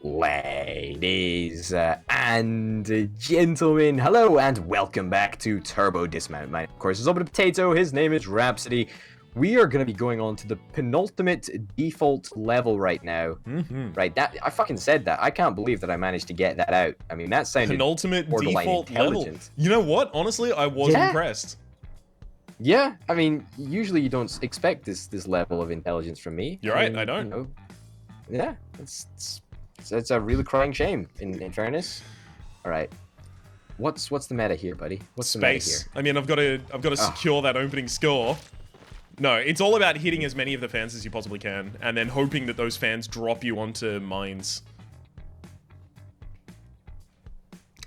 Ladies and gentlemen, hello and welcome back to Turbo Dismount. My, of course, is Open Potato. His name is Rhapsody. We are going to be going on to the penultimate default level right now. Right, that I fucking said that. I can't believe that I managed to get that out. I mean, that sounded penultimate default intelligent. level. You know what? Honestly, I was impressed. Yeah, I mean, usually you don't expect this level of intelligence from me. You're right, I don't. You know, yeah, it's a really crying shame. In fairness, all right. What's the meta here, buddy? What's the meta here? I mean, I've got to secure that opening score. No, it's all about hitting as many of the fans as you possibly can, and then hoping that those fans drop you onto mines.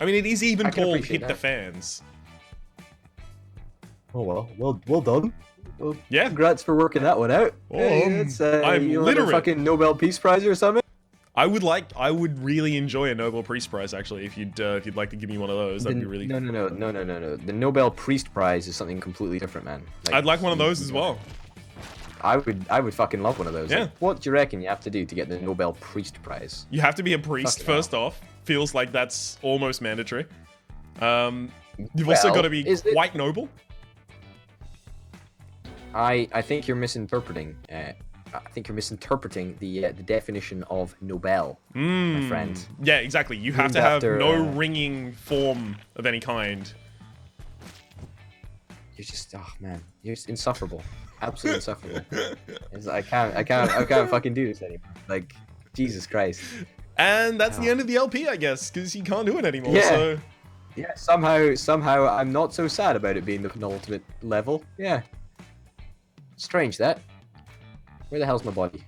I mean, it is even called hit the fans. Oh well done. Well, yeah, congrats for working that one out. Hey, I'm literally fucking Nobel Peace Prize or something. I would really enjoy a Nobel Peace Prize actually. If you'd like to give me one of those, that'd be really. No. The Nobel Priest Prize is something completely different, man. Like, I'd like one of those as well. I would fucking love one of those. Yeah. Like, what do you reckon you have to do to get the Nobel Priest Prize? You have to be a priest first off. Feels like that's almost mandatory. You've also got to be quite noble. I think you're misinterpreting. I think you're misinterpreting the definition of Nobel, my friend. Yeah, exactly. You have to have no ringing form of any kind. You're just, oh man, you're just insufferable, absolutely insufferable. I can't fucking do this anymore. Like, Jesus Christ. And that's the end of the LP, I guess, because you can't do it anymore. Yeah. So. Yeah. Somehow, I'm not so sad about it being the penultimate level. Yeah. Strange that. Where the hell's my body?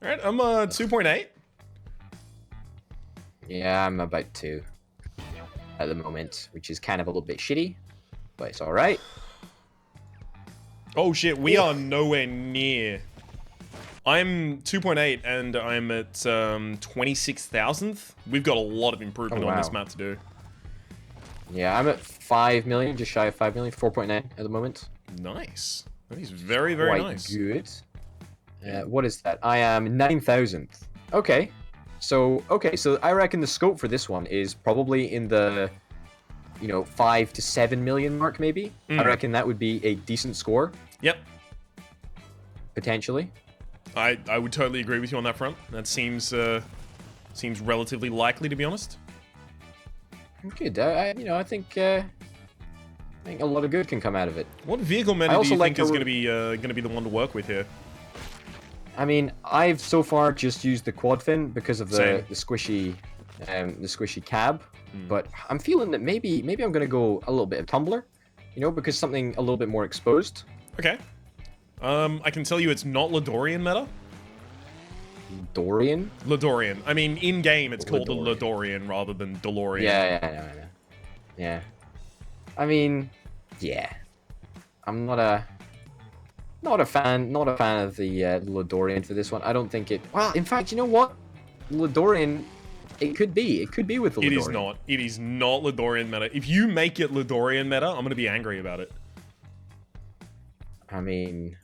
Alright, I'm 2.8. Yeah, I'm about 2 at the moment, which is kind of a little bit shitty, but it's alright. Oh shit, we are nowhere near. I'm 2.8 and I'm at 26,000th. We've got a lot of improvement on this map to do. Yeah, I'm at 5 million, just shy of 5 million, 4.9 at the moment. Nice. That is very, very nice. Good. What is that? I am 9,000th. Okay. So I reckon the scope for this one is probably in the, 5 to 7 million mark, maybe. I reckon that would be a decent score. Yep. Potentially. I would totally agree with you on that front. That seems relatively likely, to be honest. Good. I think a lot of good can come out of it. What vehicle meta do you think is going to be the one to work with here? I mean, I've so far just used the quad fin because of the squishy cab, but I'm feeling that maybe I'm going to go a little bit of tumbler, because something a little bit more exposed. Okay. I can tell you it's not Ladorian meta. Dorian? Ladorian. I mean, in game it's called the Ladorian rather than DeLorean. Yeah. I mean, yeah. I'm not a fan of the Ladorian for this one. I don't think it. Well, in fact, you know what? Ladorian, it could be with the Ladorian. It is not Ladorian meta. If you make it Ladorian meta, I'm gonna be angry about it. I mean,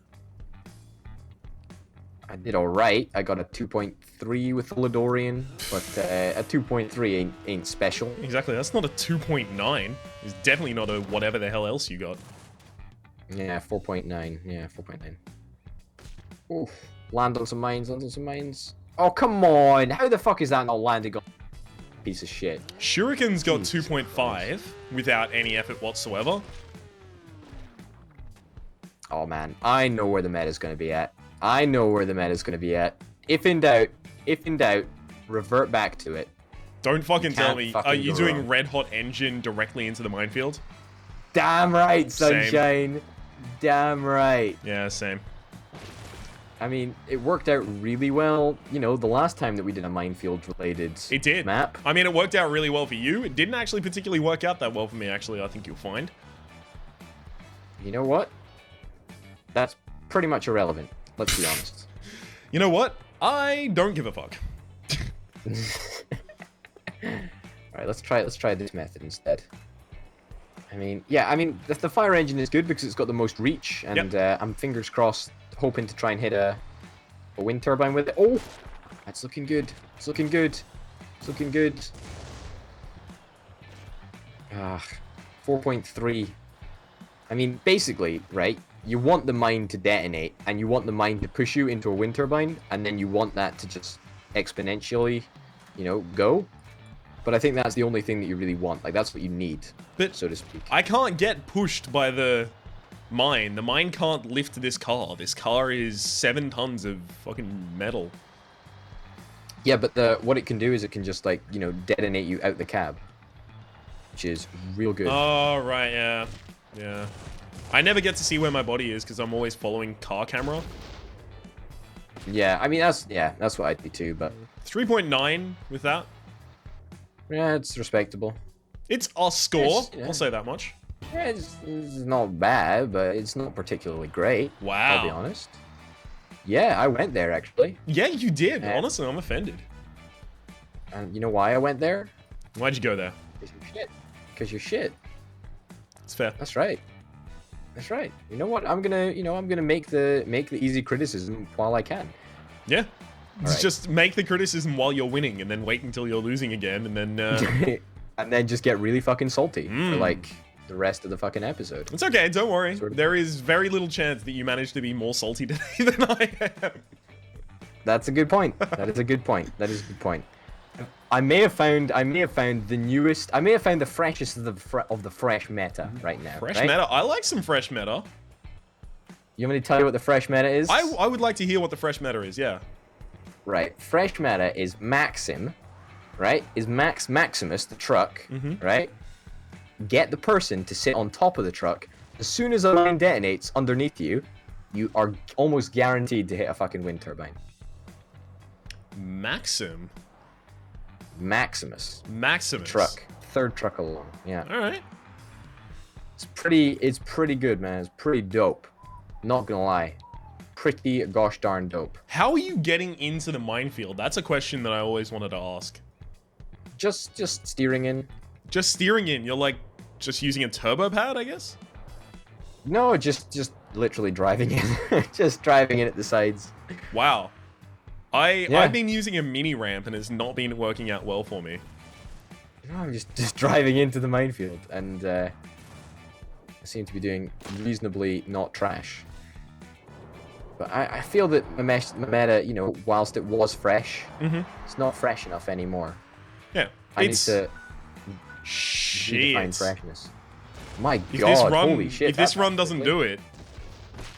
I did all right. I got a 2.3 with the Ladorian, but a 2.3 ain't special. Exactly. That's not a 2.9. It's definitely not a whatever the hell else you got. Yeah, 4.9. Yeah, 4.9. Oof. Land on some mines. Oh, come on. How the fuck is that not landing on piece of shit? Shuriken's got 2.5 without any effort whatsoever. Oh, man. I know where the meta's going to be at. If in doubt, revert back to it. Don't fucking tell me. Are you doing Red Hot Engine directly into the minefield? Damn right, sunshine. Same. Damn right. Yeah, same. I mean, it worked out really well, the last time that we did a minefield-related map. I mean, it worked out really well for you. It didn't actually particularly work out that well for me, actually, I think you'll find. You know what? That's pretty much irrelevant, let's be honest. You know what? I don't give a fuck. Alright, let's try this method instead. I mean, the fire engine is good because it's got the most reach, and I'm fingers crossed hoping to try and hit a wind turbine with it. Oh, that's looking good. It's looking good. It's looking good. 4.3. I mean, basically, right? You want the mine to detonate, and you want the mine to push you into a wind turbine, and then you want that to just exponentially, you know, go. But I think that's the only thing that you really want. Like, that's what you need, but so to speak. I can't get pushed by the mine. The mine can't lift this car. This car is 7 tons of fucking metal. Yeah, but what it can do is it can just, like, you know, detonate you out the cab. Which is real good. Oh, right, yeah. Yeah. I never get to see where my body is because I'm always following car camera. Yeah, I mean, that's what I'd be too, but... 3.9 with that. Yeah, it's respectable. It's a score, yeah. I'll say that much. Yeah, it's not bad, but it's not particularly great. Wow. I'll be honest. Yeah, I went there, actually. Yeah, you did. Honestly, I'm offended. And you know why I went there? Why'd you go there? Because you're shit. Because you're shit. It's fair. That's right. That's right. You know what? I'm gonna make the easy criticism while I can. Yeah. Right. Just make the criticism while you're winning, and then wait until you're losing again, and then and then just get really fucking salty for like the rest of the fucking episode. It's okay. Don't worry. Sort of. There is very little chance that you manage to be more salty today than I am. That's a good point. That is a good point. That is a good point. I may have found the newest. I may have found the freshest of the fresh meta right now. Fresh right? meta. I like some fresh meta. You want me to tell you what the fresh meta is? I would like to hear what the fresh meta is. Yeah. Right. Fresh meta is Maxim, right? Is Maximus the truck, right? Get the person to sit on top of the truck. As soon as a mine detonates underneath you, you are almost guaranteed to hit a fucking wind turbine. Maximus. Truck. Third truck along. Yeah. All right. It's pretty good, man. It's pretty dope. Not gonna lie. Pretty gosh darn dope. How are you getting into the minefield? That's a question that I always wanted to ask. Just steering in. Just steering in. You're like just using a turbo pad, I guess? No, just literally driving in. Just driving in at the sides. Wow. I've been using a mini ramp and it's not been working out well for me. No, I'm just driving into the minefield, and I seem to be doing reasonably not trash. But I feel that my meta, you know, whilst it was fresh, it's not fresh enough anymore. Yeah, I need to redefine freshness. My God, holy shit! If this run doesn't do it,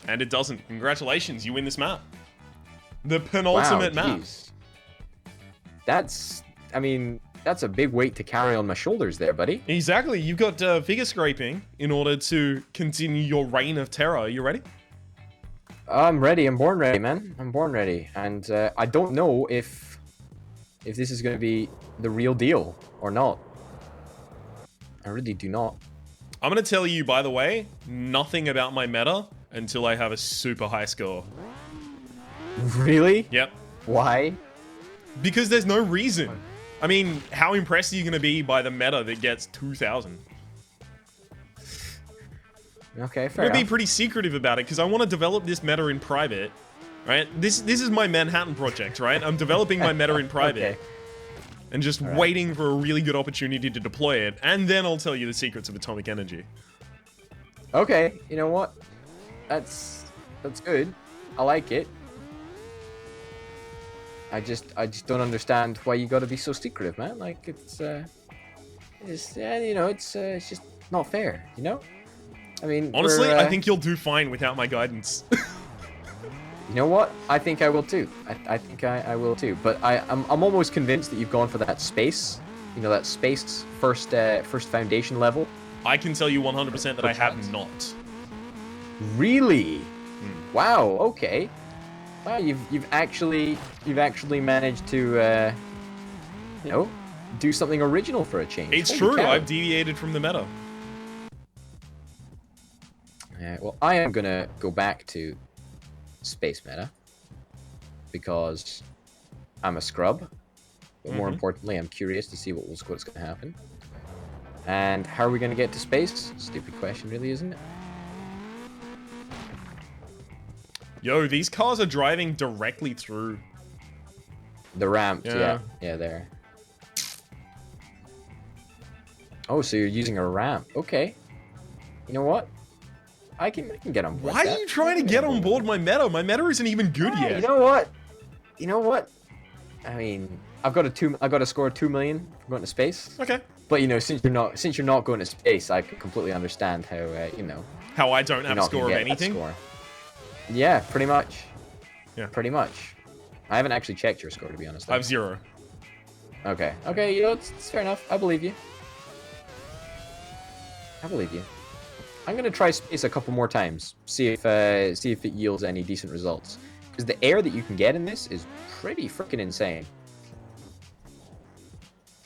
and it doesn't, congratulations, you win this map. The penultimate map. That's a big weight to carry on my shoulders there, buddy. Exactly. You've got figure scraping in order to continue your reign of terror. Are you ready? I'm ready. I'm born ready, man. I'm born ready. And I don't know if this is going to be the real deal or not. I really do not. I'm going to tell you, by the way, nothing about my meta until I have a super high score. Really? Yep. Why? Because there's no reason. I mean, how impressed are you going to be by the meta that gets 2,000? Okay, fair I'm going to be pretty secretive about it because I want to develop this meta in private, right? This is my Manhattan project, right? I'm developing my meta in private. Okay. And just waiting for a really good opportunity to deploy it, and then I'll tell you the secrets of atomic energy. Okay, you know what? That's good. I like it. I just don't understand why you gotta be so secretive, man. Like it's just not fair, you know? I mean, honestly, I think you'll do fine without my guidance. You know what? I think I will too. I think I will too. But I'm almost convinced that you've gone for that space. You know, that space first foundation level. I can tell you 100% that I have not. Really? Wow. Okay. Wow, you've actually managed to you know, do something original for a change. It's Holy true. cow. I've deviated from the meta. Well, I am gonna go back to space meta because I'm a scrub, but more importantly, I'm curious to see what's going to happen. And how are we going to get to space? Stupid question, really, isn't it? Yo, these cars are driving directly through The ramp, yeah, there. Oh, so you're using a ramp. Okay. You know what? I can get on board. Why are you trying to get on board my meta? My meta isn't even good yet. You know what? You know what? I mean, I've got to score 2 million for going to space. Okay. But you know, since you're not going to space, I can completely understand how you know. How I don't have a score of anything. Score. Yeah, pretty much. Yeah. Pretty much. I haven't actually checked your score, to be honest. I have 0. Okay. Okay. You know, it's fair enough. I believe you. I believe you. I'm gonna try space a couple more times. See if it yields any decent results. Because the air that you can get in this is pretty freaking insane.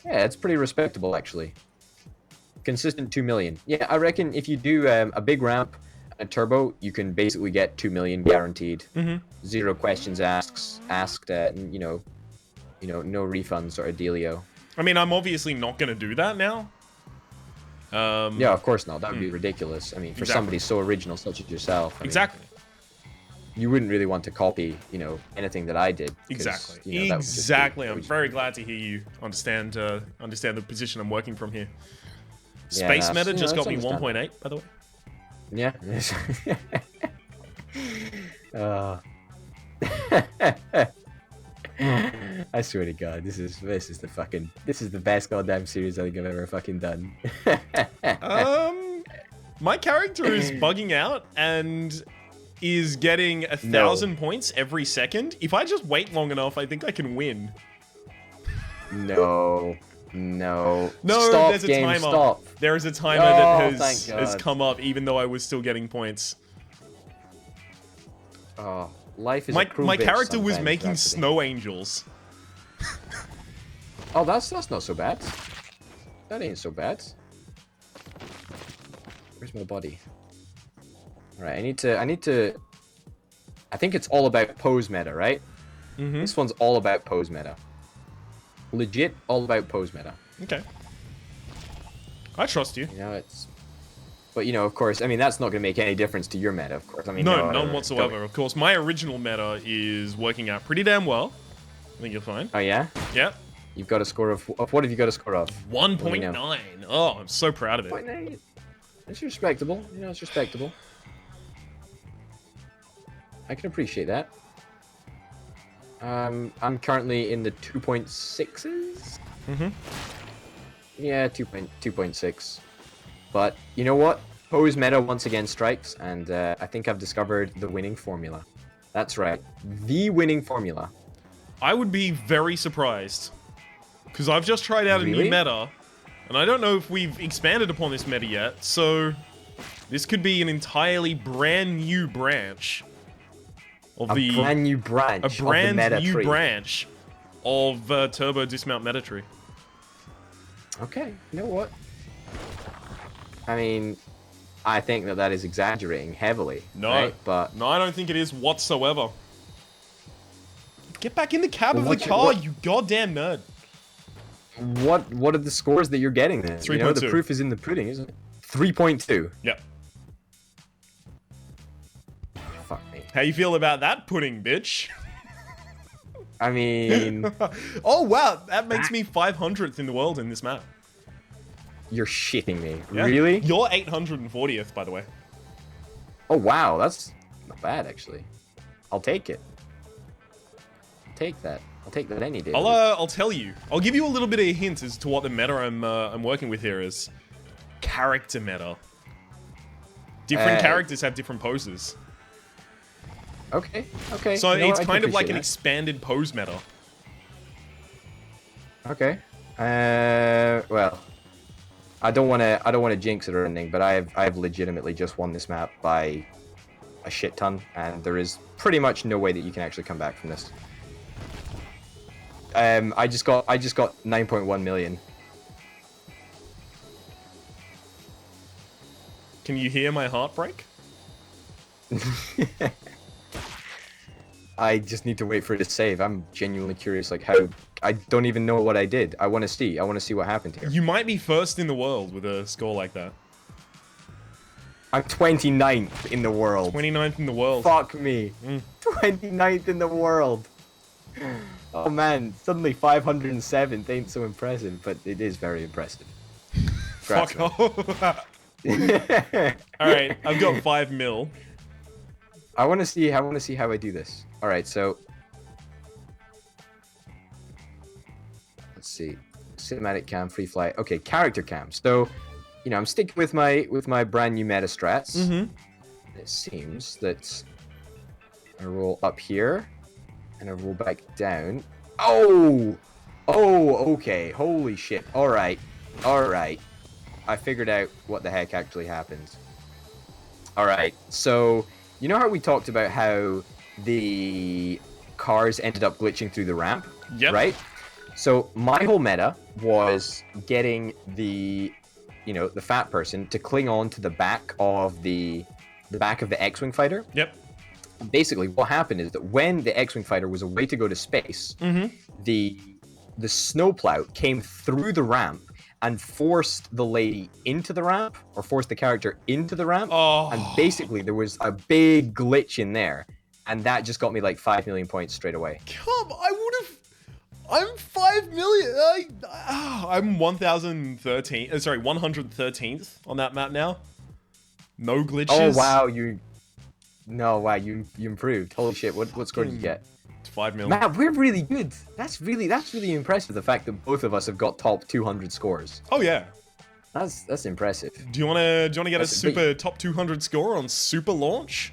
Yeah, it's pretty respectable, actually. Consistent 2 million. Yeah, I reckon if you do a big ramp and a turbo, you can basically get 2 million guaranteed. Mm-hmm. 0 questions asked, you know, no refunds or a dealio. I mean, I'm obviously not going to do that now. Yeah, of course not. That would be ridiculous. I mean, for somebody so original such as yourself. I mean, exactly. You wouldn't really want to copy, you know, anything that I did. Exactly. You know, exactly. I'm very glad to hear you understand the position I'm working from here. Space meta just got me 1.8, by the way. Yeah. I swear to God, this is the best goddamn series I think I've ever fucking done. My character is bugging out and is getting 1,000 points every second. If I just wait long enough, I think I can win. No, stop, there's a game, timer. stop. There is a timer that has come up, even though I was still getting points. Oh, life is my bitch character was sometimes, making Rhapsody. snow angels. Oh, that's not so bad. That ain't so bad. Where's my body? All right, I need to. I think it's all about pose meta, right? Mm-hmm. This one's all about pose meta. Legit, all about pose meta. Okay. I trust you. You know, it's. But you know, of course, I mean that's not going to make any difference to your meta, of course. I mean, no, none whatsoever. Of course, my original meta is working out pretty damn well. I think you're fine. Oh yeah. Yeah. You've got a score of what have you got a score of? 1.9. Oh, I'm so proud of it. 0.9. It's respectable. You know, it's respectable. I can appreciate that. I'm currently in the 2.6s. Mm-hmm. Yeah, 2.6. But you know what? Pose meta once again strikes, and I think I've discovered the winning formula. That's right, the winning formula. I would be very surprised, because I've just tried out a new meta, and I don't know if we've expanded upon this meta yet, so this could be an entirely brand new branch of a brand new branch of the meta tree. Branch of Turbo Dismount meta tree. Okay, you know what? I mean, I think that is exaggerating heavily. No, right? But no, I don't think it is whatsoever. Get back in the cab of the car, you goddamn nerd. What are the scores that you're getting then? 3.2. You know, the proof is in the pudding, isn't it? 3.2. Yep. Fuck me. How you feel about that pudding, bitch? I mean... Oh, wow. That makes me 500th in the world in this map. You're shitting me. Yeah. Really? You're 840th, by the way. Oh, wow. That's not bad, actually. I'll take it. Take that. I'll take that any day. I'll tell you. I'll give you a little bit of a hint as to what the meta I'm working with here is. Character meta. Different characters have different poses. Okay. Okay. So you know it's what? kind of like that. an expanded pose meta. Okay. Well, I don't want to jinx it or anything, but I've legitimately just won this map by a shit ton, and there is pretty much no way that you can actually come back from this. I just got 9.1 million. Can you hear my heartbreak? I just need to wait for it to save. I'm genuinely curious, like how I don't even know what I did. I want to see what happened here. You might be first in the world with a score like that. I'm 29th in the world. 29th in the world. Fuck me. 29th in the world. Oh man, suddenly 507th ain't so impressive, but it is very impressive. Scratch Fuck off. Alright, I've got 5 mil. I want to see how I do this. All right, so let's see. Cinematic cam, free flight. Okay, character cam. So, you know, I'm sticking with my brand new meta strats. It seems that I roll up here and I roll back down. Oh, okay. Holy shit. All right. I figured out what the heck actually happened. All right, so you know how we talked about how the cars ended up glitching through the ramp? Yep. Right? So my whole meta was getting the fat person to cling on to the back of the X-Wing fighter. Yep. Basically, what happened is that when the X-Wing fighter was a way to go to space, the snowplow came through the ramp and forced the lady into the ramp, or forced the character into the ramp. And basically there was a big glitch in there, and that just got me like 5 million points straight away. I'm 5 million. I'm 113th on that map now. No glitches. Oh wow, you improved. Holy shit, what score did you get? It's 5 mil. Matt, we're really good. That's really impressive, the fact that both of us have got top 200 scores. Oh yeah. That's impressive. Do you wanna get a super top 200 score on super launch?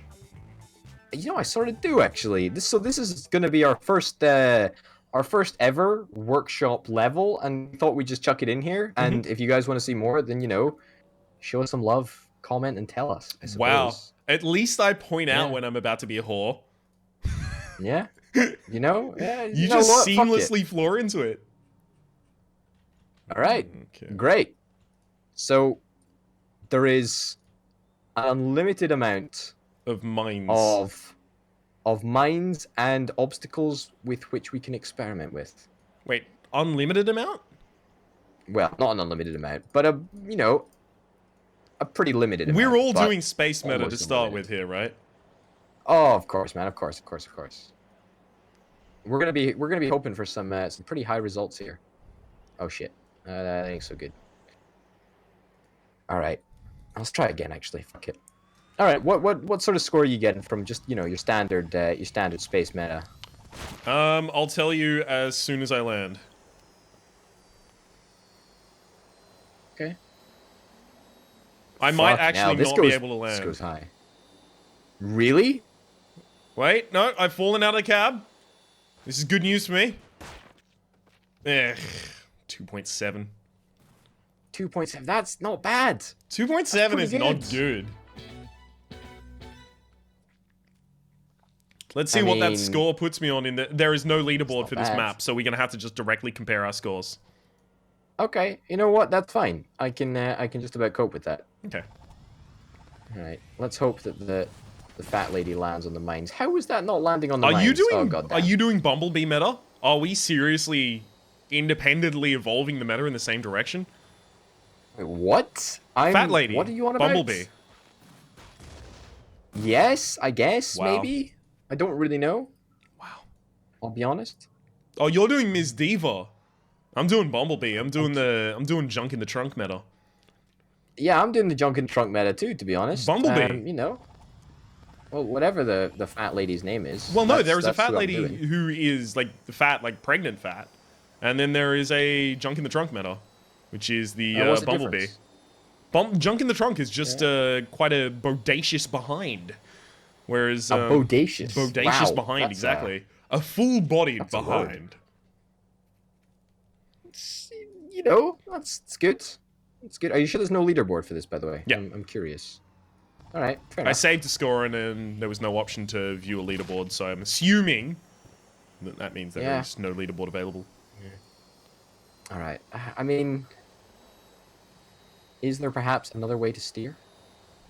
You know, I sort of do actually. This is gonna be our first ever workshop level, and we thought we'd just chuck it in here. And if you guys want to see more, then show us some love, comment, and tell us. I suppose. Wow. At least I point out when I'm about to be a whore. Yeah. Yeah. You just seamlessly floor into it. All right. Okay. Great. So there is an unlimited amount of mines of mines and obstacles with which we can experiment with. Wait, unlimited amount? Well, not an unlimited amount, but a pretty limited amount. We're all doing space meta to start with here, right? Oh, of course, man. Of course. We're gonna be hoping for some pretty high results here. Oh shit, that ain't so good. All right, let's try again. Actually, fuck it. All right, what sort of score are you getting from just your standard space meta? I'll tell you as soon as I land. Okay. I might actually not be able to land. This goes high. Really? Wait, no, I've fallen out of the cab. This is good news for me. 2.7. 2.7. That's not bad. 2.7 is not good. Let's see what that score puts me on. There is no leaderboard for this map, so we're gonna have to just directly compare our scores. Okay, you know what? That's fine. I can just about cope with that. Okay. All right. Let's hope that the fat lady lands on the mines. How is that not landing on the mines? Are you doing Bumblebee meta? Are we seriously independently evolving the meta in the same direction? Wait, what? Fat lady. What are you on about? Bumblebee. Yes, I guess, Wow. maybe. I don't really know. Wow. I'll be honest. Oh, you're doing Ms. Diva. I'm doing Bumblebee. I'm doing junk in the trunk meta. Yeah, I'm doing the junk in the trunk meta too, to be honest. Bumblebee. Well, whatever the fat lady's name is. Well, no, there is a fat lady who is like the fat, like pregnant fat, and then there is a junk in the trunk meta, which is the Bumblebee. Junk in the trunk is just quite a bodacious behind, whereas a bodacious behind, exactly, a full-bodied behind. That's good. It's good. Are you sure there's no leaderboard for this, by the way? Yeah. I'm curious. All right, fair enough. I saved a score and then there was no option to view a leaderboard, so I'm assuming that means there is no leaderboard available. Yeah. All right. I mean, is there perhaps another way to steer?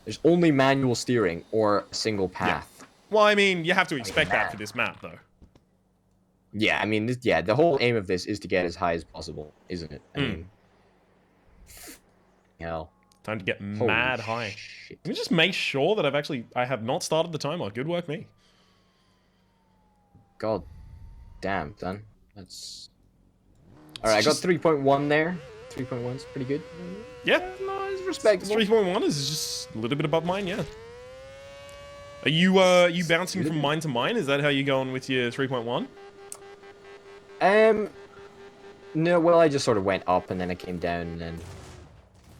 There's only manual steering or a single path. Yeah. Well, I mean, you have to expect that for this map, though. Yeah, I mean, the whole aim of this is to get as high as possible, isn't it? I mean, hell. Time to get mad high. Shit. Let me just make sure that I have not started the timer. Good work, me. God damn, son. That's... Alright, I got 3.1 there. 3.1 is pretty good. Yeah. No, it's respectable. 3.1 is just a little bit above mine, yeah. Are you bouncing from mine to mine? Is that how you're going with your 3.1? No, well, I just sort of went up and then I came down and then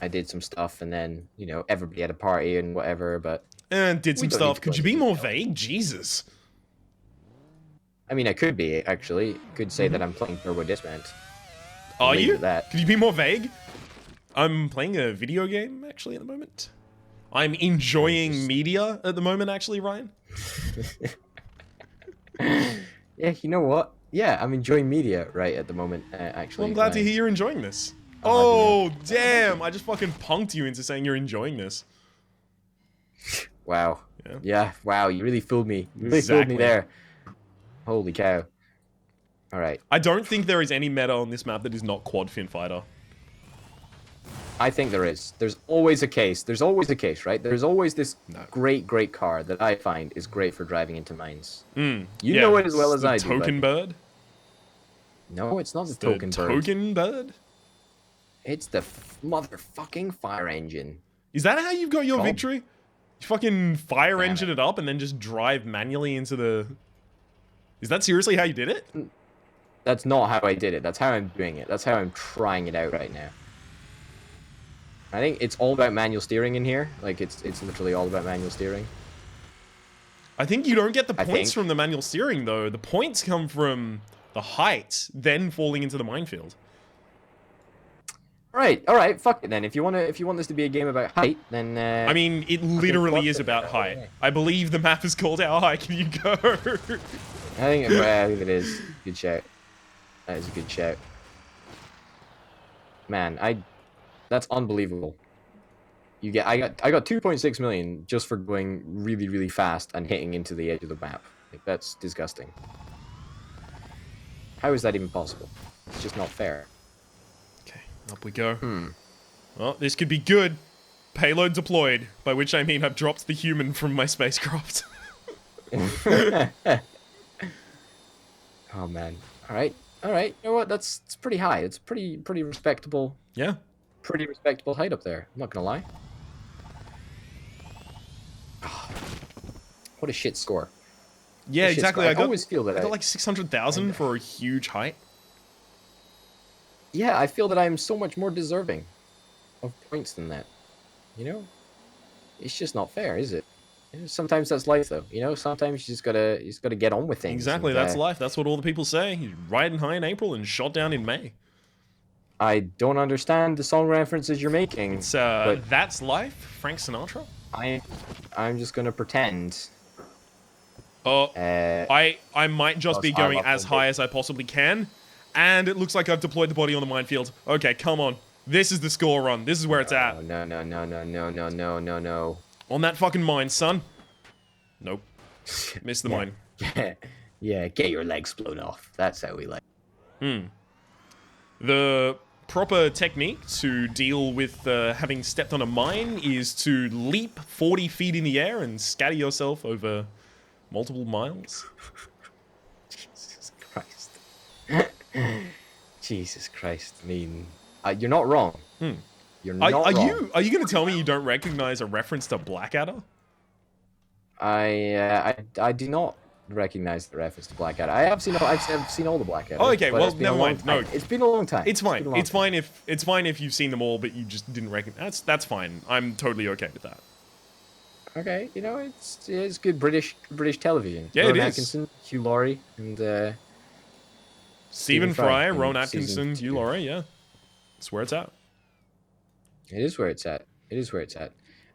I did some stuff and then, you know, everybody had a party and whatever, but... And did some stuff. Could you be more detail. vague? Jesus. I mean, I could be, actually. Could say that I'm playing Turbo Dismount. Are Leave it you? at that. Could you be more vague? I'm playing a video game, actually, at the moment. I'm enjoying media at the moment, actually, Ryan. Yeah, you know what? Yeah, I'm enjoying media right at the moment, actually. Well, I'm glad to hear you're enjoying this. Oh, damn! I just fucking punked you into saying you're enjoying this. Wow. Yeah, wow, you really fooled me. You really fooled me there. Holy cow. Alright. I don't think there is any meta on this map that is not quad fin fighter. I think there is. There's always a case. There's always a case, right? There's always this great car that I find is great for driving into mines. You know it as well as I do. Token bird? No, it's not the token bird. Token bird? It's the motherfucking fire engine. Is that how you've got your victory? You fucking fire engine it up and then just drive manually into the... Is that seriously how you did it? That's not how I did it. That's how I'm doing it. That's how I'm trying it out right now. I think it's all about manual steering in here. Like, it's literally all about manual steering. I think you don't get the points from the manual steering, though. The points come from the height, then falling into the minefield. All right, fuck it then. If you want this to be a game about height, then I mean, it literally is about height. I believe the map is called How High Can You Go? I think it is. Good shout. That is a good shout. Man, that's unbelievable. I got 2.6 million just for going really, really fast and hitting into the edge of the map. Like, that's disgusting. How is that even possible? It's just not fair. Okay, up we go. Well, this could be good. Payload deployed, by which I mean I've dropped the human from my spacecraft. Oh man. All right. You know what? It's pretty high. It's pretty respectable. Yeah. Pretty respectable height up there. I'm not gonna lie. Oh, what a shit score. Yeah, exactly. I always feel that I got like 600,000 for a huge height. Yeah, I feel that I'm so much more deserving of points than that. You know, it's just not fair, is it? You know, sometimes that's life, though. You know, sometimes you just gotta get on with things. Exactly, and, that's life. That's what all the people say. He's riding high in April and shot down in May. I don't understand the song references you're making. It's That's Life, Frank Sinatra. I'm just gonna pretend. I might just be going as high as I possibly can, and it looks like I've deployed the body on the minefield. Okay, come on. This is the score run. This is where it's at. No. On that fucking mine, son. Nope. Missed the mine. Yeah, get your legs blown off. That's how we like. The proper technique to deal with having stepped on a mine is to leap 40 feet in the air and scatter yourself over multiple miles. Jesus Christ. Jesus Christ. I mean, you're not wrong. You're not wrong. Are you going to tell me you don't recognize a reference to Blackadder? I do not recognize the reference to Blackadder. I've seen all the Blackadder. Oh, okay. Well, never mind. No, it's been a long time. It's fine. It's fine if you've seen them all, but you just didn't recognize. That's fine. I'm totally okay with that. Okay, you know, it's good British television. Yeah, Rowan it is. Atkinson, Hugh Laurie, and Stephen Fry, Rowan Atkinson, Hugh Laurie. Yeah, that's where it's at. It is where it's at.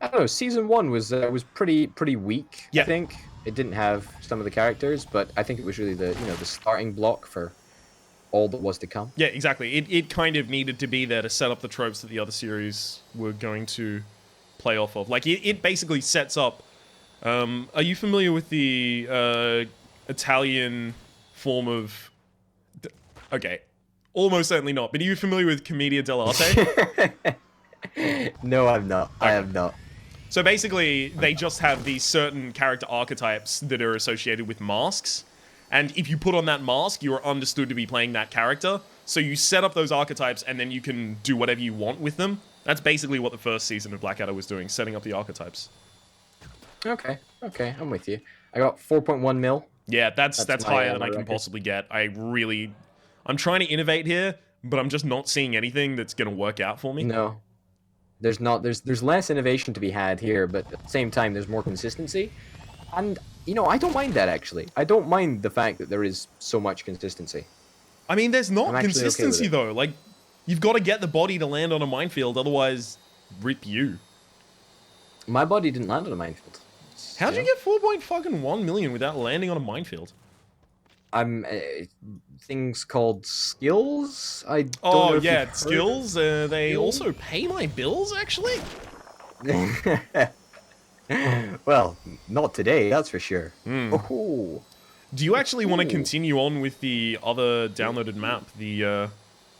I don't know. Season 1 was pretty weak. Yeah. I think it didn't have some of the characters, but I think it was really the starting block for all that was to come. Yeah, exactly. It kind of needed to be there to set up the tropes that the other series were going to play off of. Like it basically sets up. Are you familiar with the Italian form of? Okay, almost certainly not. But are you familiar with Commedia dell'arte? No, I'm not. Okay. I am not. So basically, they just have these certain character archetypes that are associated with masks. And if you put on that mask, you are understood to be playing that character. So you set up those archetypes, and then you can do whatever you want with them. That's basically what the first season of Blackadder was doing, setting up the archetypes. Okay, okay, I'm with you. I got 4.1 mil. Yeah, that's higher than I can record. possibly get. I'm trying to innovate here, but I'm just not seeing anything that's going to work out for me. No. There's not. There's less innovation to be had here, but at the same time, there's more consistency. And, you know, I don't mind that, actually. I don't mind the fact that there is so much consistency. I mean, there's not I'm consistency, okay with though. Like, you've got to get the body to land on a minefield, otherwise, rip you. My body didn't land on a minefield. How'd you get 4.1 million without landing on a minefield? I'm things called skills. I don't know Oh if yeah, you've heard skills. They skills? also pay my bills, actually. Well, not today, that's for sure. Hmm. Oh, Do you actually want to continue on with the other downloaded map, the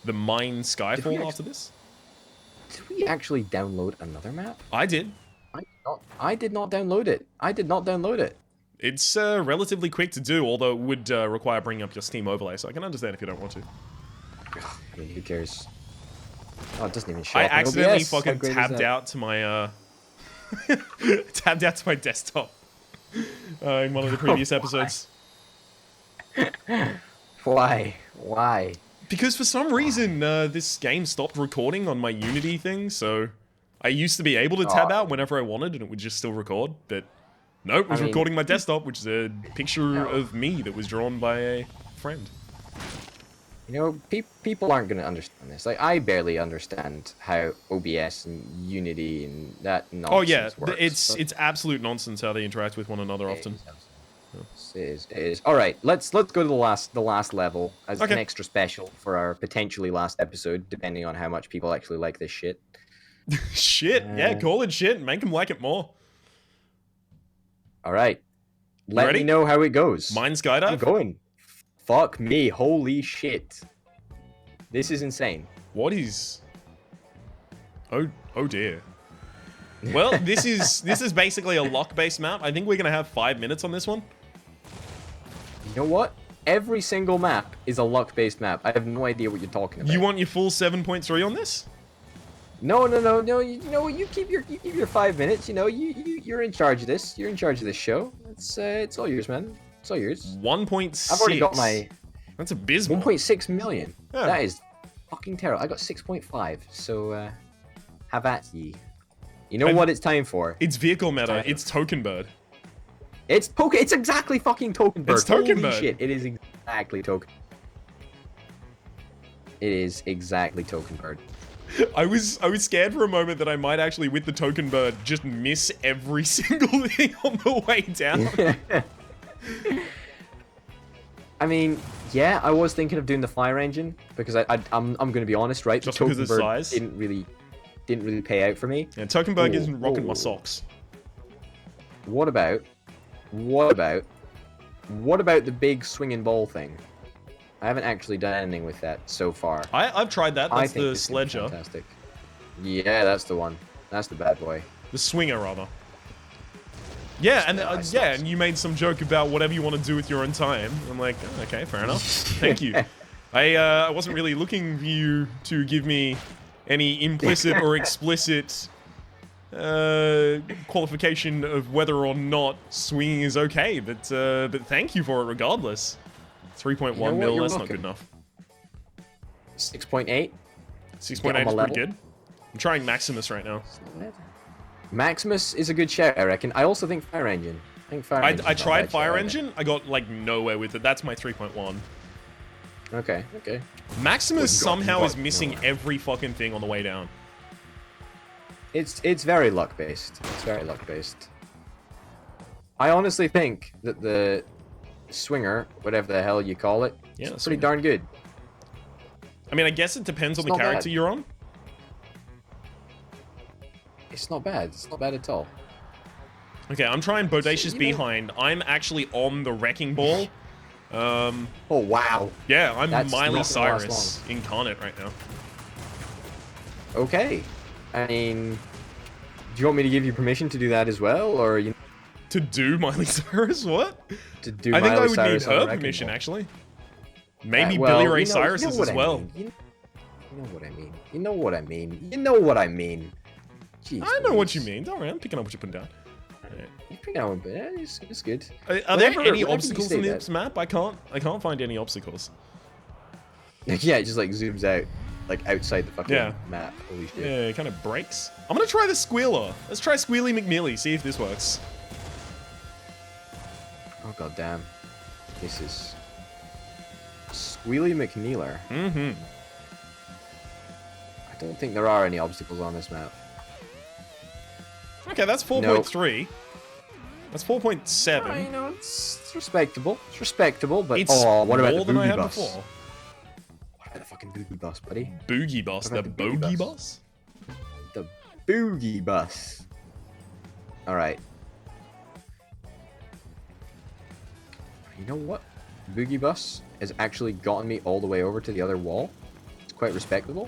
Mine Skyfall after this? did we actually download another map? I did. I did not download it. I did not download it. It's relatively quick to do, although it would require bringing up your Steam overlay, so I can understand if you don't want to. Yeah, who cares? Oh, it doesn't even show I up in accidentally OBS. How fucking great is tabbed that? out to my tabbed out to my desktop in one of the previous episodes. Why? Why? Because for some reason this game stopped recording on my Unity thing, so I used to be able to tab out whenever I wanted, and it would just still record. But no, it was I mean- recording my desktop, which is a picture of me that was drawn by a friend. You know, people aren't going to understand this. Like, I barely understand how OBS and Unity and that nonsense Oh yeah, works, but it's absolute nonsense how they interact with one another often. It is. It is. All right, let's go to the last level as Okay. an extra special for our potentially last episode, depending on how much people actually like this shit. Shit, yeah, call it shit. Make them like it more. All right, let ready? me know how it goes. Mine I'm skydive. going. Fuck me, holy shit! This is insane. What is? Oh dear. Well, this is basically a lock-based map. I think we're gonna have 5 minutes on this one. You know what? Every single map is a luck-based map. I have no idea what you're talking about. You want your full 7.3 on this? No. You know what? You keep your 5 minutes. You know, you're in charge of this. You're in charge of this show. It's all yours, man. It's all yours. 1.6. I've already got my That's abysmal. 1.6 million. Yeah. That is fucking terrible. I got 6.5. So have at ye. You know what it's time for? It's vehicle meta. It's Token Bird. It's exactly fucking Token Bird. It's Token Holy Bird. shit! It is exactly Token. It is exactly Token Bird. I was scared for a moment that I might actually, with the Token Bird, just miss every single thing on the way down. I mean, yeah, I was thinking of doing the fire engine because I'm going to be honest, right? Just the because Token of Bird size? didn't really pay out for me. Yeah, Token Bird Ooh, isn't rocking my ooh. socks. What about the big swinging ball thing? I haven't actually done anything with that so far. I've tried that. I That's think the this could be sledger. fantastic. Yeah, that's the one. That's the bad boy. The swinger, rather. Yeah, and Nice, yeah, nice. and you made some joke about whatever you want to do with your own time. I'm like, oh, okay, fair enough. Thank you. I wasn't really looking for you to give me any implicit or explicit qualification of whether or not swinging is okay, but thank you for it regardless. 3.1 You know what? mil, You're that's not welcome. good enough. 6.8. 6.8 on is my pretty level. good. I'm trying Maximus right now. Maximus is a good shout, I reckon. I also think Fire Engine. I think Fire Engine. I tried Fire Engine, I got like nowhere with it. That's my 3.1. Okay. Maximus What you got? somehow You is got- missing every fucking thing on the way down. It's very luck based. It's very luck based. I honestly think that the swinger, whatever the hell you call it, Yeah, is swinger. pretty darn good. I mean, I guess it depends on It's the not bad. character you're on. It's not bad. It's not bad at all. Okay, I'm trying Bodacious you know- Behind. I'm actually on the Wrecking Ball. Oh wow. Yeah, I'm That's Miley not gonna last Cyrus incarnate right now. Okay. I mean, do you want me to give you permission to do that as well, or you To do Miley Cyrus? What? to do? I think I Miley would Cyrus need on her Wrecking permission, Ball? actually. Maybe well, Billy Ray you know Cyrus's what as I well. mean. You know what I mean. You know what I mean. You know what I mean. Jeez, I know what you Louise. mean. Don't worry, I'm picking up what you're putting down. Alright. You pick that one, but it's good. Are there Whenever- any whenever you obstacles say in that- this map? I can't find any obstacles. Yeah, it just like zooms out, like outside the fucking map. Holy shit. Yeah, it kind of breaks. I'm gonna try the squealer. Let's try Squealy McNeely, see if this works. Oh god damn. This is Squealy McNeeler. Mm-hmm. I don't think there are any obstacles on this map. Okay, that's 4.3. That's 4.7. Oh, you know, it's respectable. It's respectable, but It's what about more the than I boogie had bus? before. What about the fucking boogie bus, buddy? Boogie bus, What the about the boogie bogey bus? bus? The boogie bus. All right. You know what? Boogie bus has actually gotten me all the way over to the other wall. It's quite respectable.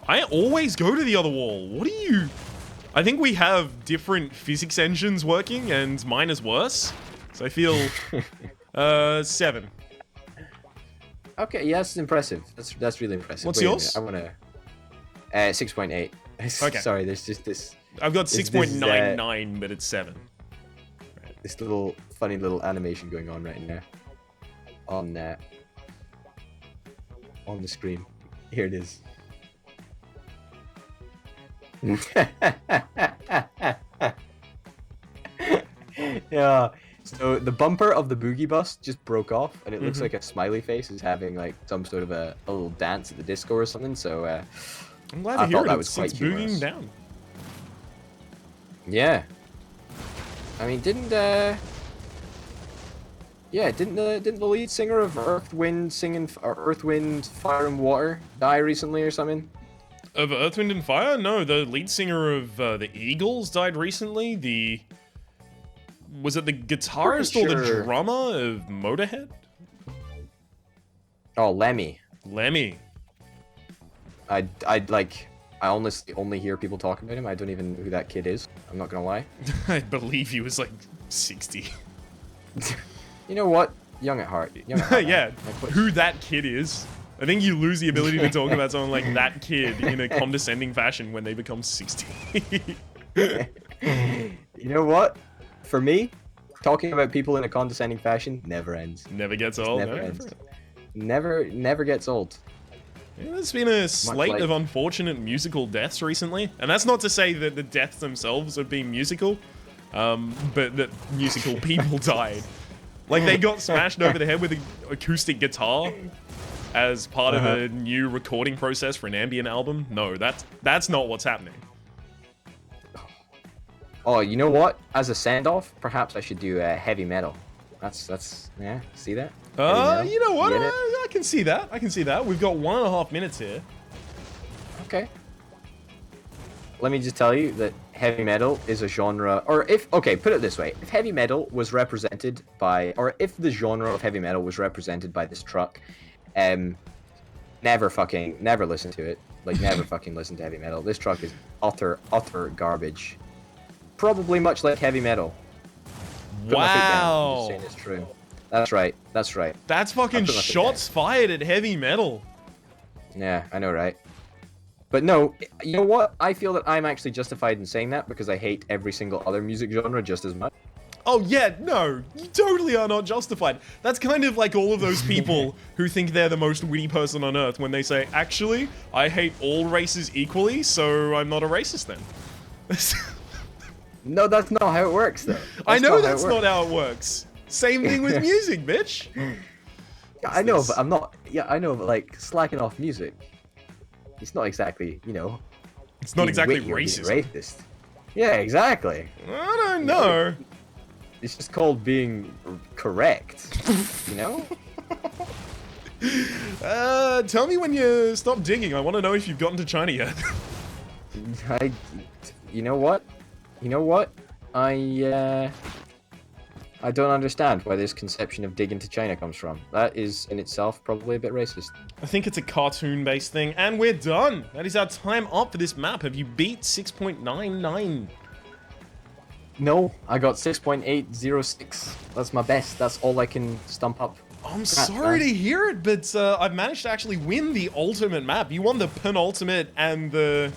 I always go to the other wall. What are you? I think we have different physics engines working, and mine is worse. So I feel 7. Okay, yeah, that's impressive. That's really impressive. What's Wait a yours? minute, I wanna 6.8. Okay. Sorry, there's just this I've got This is, 6.99, but it's 7. little funny little animation going on right now on the screen. Here it is. Yeah. So the bumper of the boogie bus just broke off, and it looks like a smiley face is having like some sort of a little dance at the disco or something. So I'm glad I to hear thought it. that was It's quite boogieing humorous. down. yeah. I mean, didn't the lead singer of Earth, Wind, Fire and Water die recently or something? Of Earth, Wind, and Fire? No, the lead singer of the Eagles died recently. Was it the guitarist or the sure. drummer of Motorhead? Oh, Lemmy. Lemmy. I honestly only hear people talk about him. I don't even know who that kid is. I'm not gonna lie. I believe he was like 60. You know what? Young at heart. Young at heart, Yeah, man. Like, what- who that kid is. I think you lose the ability to talk about someone like that kid in a condescending fashion when they become 60. You know what? For me, talking about people in a condescending fashion never ends. Never gets old. Never no? ends. Never gets old. Yeah, there's been a slate like- of unfortunate musical deaths recently, and that's not to say that the deaths themselves have been musical, but that musical people died. Like they got smashed over the head with an acoustic guitar as part of a new recording process for an ambient album. No, that's not what's happening. Oh, you know what? As a send-off, perhaps I should do heavy metal. That's yeah. See that? Heavy metal? You know what? Get it? I can see that. I can see that. We've got 1.5 minutes here. Okay. Let me just tell you that heavy metal is a genre, or put it this way, if heavy metal was represented by, or if the genre of heavy metal was represented by this truck, never listen to it. Like, never fucking listen to heavy metal. This truck is utter garbage. Probably much like heavy metal. Put my feet down. I'm Wow. just saying it's true. That's right. That's fucking put my feet shots fired at heavy metal. Yeah, I know, right? But no, you know what? I feel that I'm actually justified in saying that because I hate every single other music genre just as much. Oh yeah, no, you totally are not justified. That's kind of like all of those people who think they're the most witty person on earth when they say, actually, I hate all races equally, so I'm not a racist then. No, that's not how it works, though. I know how it that's works. not how it works. Same thing with music, bitch. Yeah, I know, but I'm not. Yeah, I know, but like slacking off music, it's not exactly, It's not being exactly witty or being racist. racist. Yeah, exactly. I don't know. It's just called being correct. You know? Tell me when you stop digging. I want to know if you've gotten to China yet. You know what? I don't understand where this conception of digging to China comes from. That is in itself probably a bit racist. I think it's a cartoon-based thing, and we're done. That is our time up for this map. Have you beat 6.99? No, I got 6.806. That's my best. That's all I can stump up. Oh, I'm sorry to hear it, but I've managed to actually win the ultimate map. You won the penultimate and the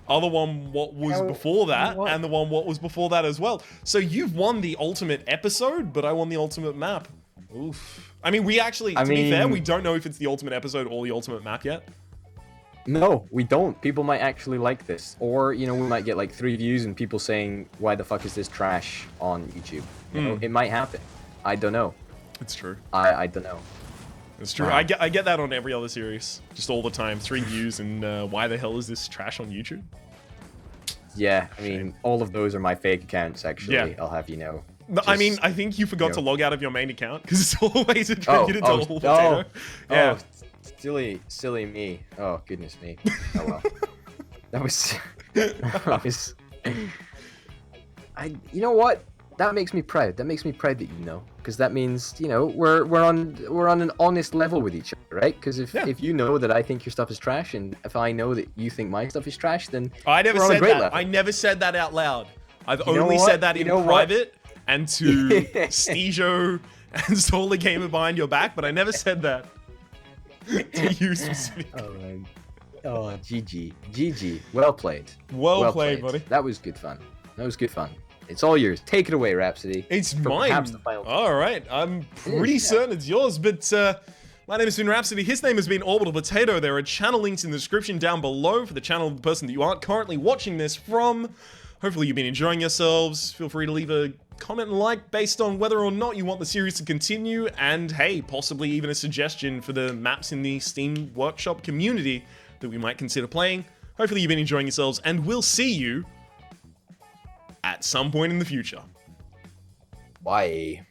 other one what was before that, and the one what was before that as well. So you've won the ultimate episode, but I won the ultimate map. Oof. I mean, to be fair, we don't know if it's the ultimate episode or the ultimate map yet. No, we don't. People might actually like this. Or, we might get like 3 views and people saying, why the fuck is this trash on YouTube? You know, it might happen. I don't know. It's true. I don't know. It's true. Wow. I get that on every other series. Just all the time. 3 views and why the hell is this trash on YouTube? Yeah, I mean, all of those are my fake accounts, actually. Yeah. I'll have you know. Just, I mean, I think you forgot to log out of your main account because it's always attributed to All Potato. Yeah. Silly me. Oh, goodness me. Oh, well. that was... you know what? That makes me proud. That makes me proud that you know. Because that means, we're on an honest level with each other, right? Because if you know that I think your stuff is trash, and if I know that you think my stuff is trash, then I never said that. Level. I never said that out loud. I've only said that in private and to Steejo and Soul the Gamer behind your back, but I never said that to you specifically. Oh, man. Oh, GG. Well played. Well played, buddy. That was good fun. It's all yours. Take it away, Rhapsody. It's mine. All right. I'm pretty certain it's yours, but my name has been Rhapsody. His name has been Orbital Potato. There are channel links in the description down below for the channel of the person that you aren't currently watching this from. Hopefully you've been enjoying yourselves. Feel free to leave a comment and like based on whether or not you want the series to continue, and hey, possibly even a suggestion for the maps in the Steam Workshop community that we might consider playing. Hopefully you've been enjoying yourselves, and we'll see you at some point in the future. Bye.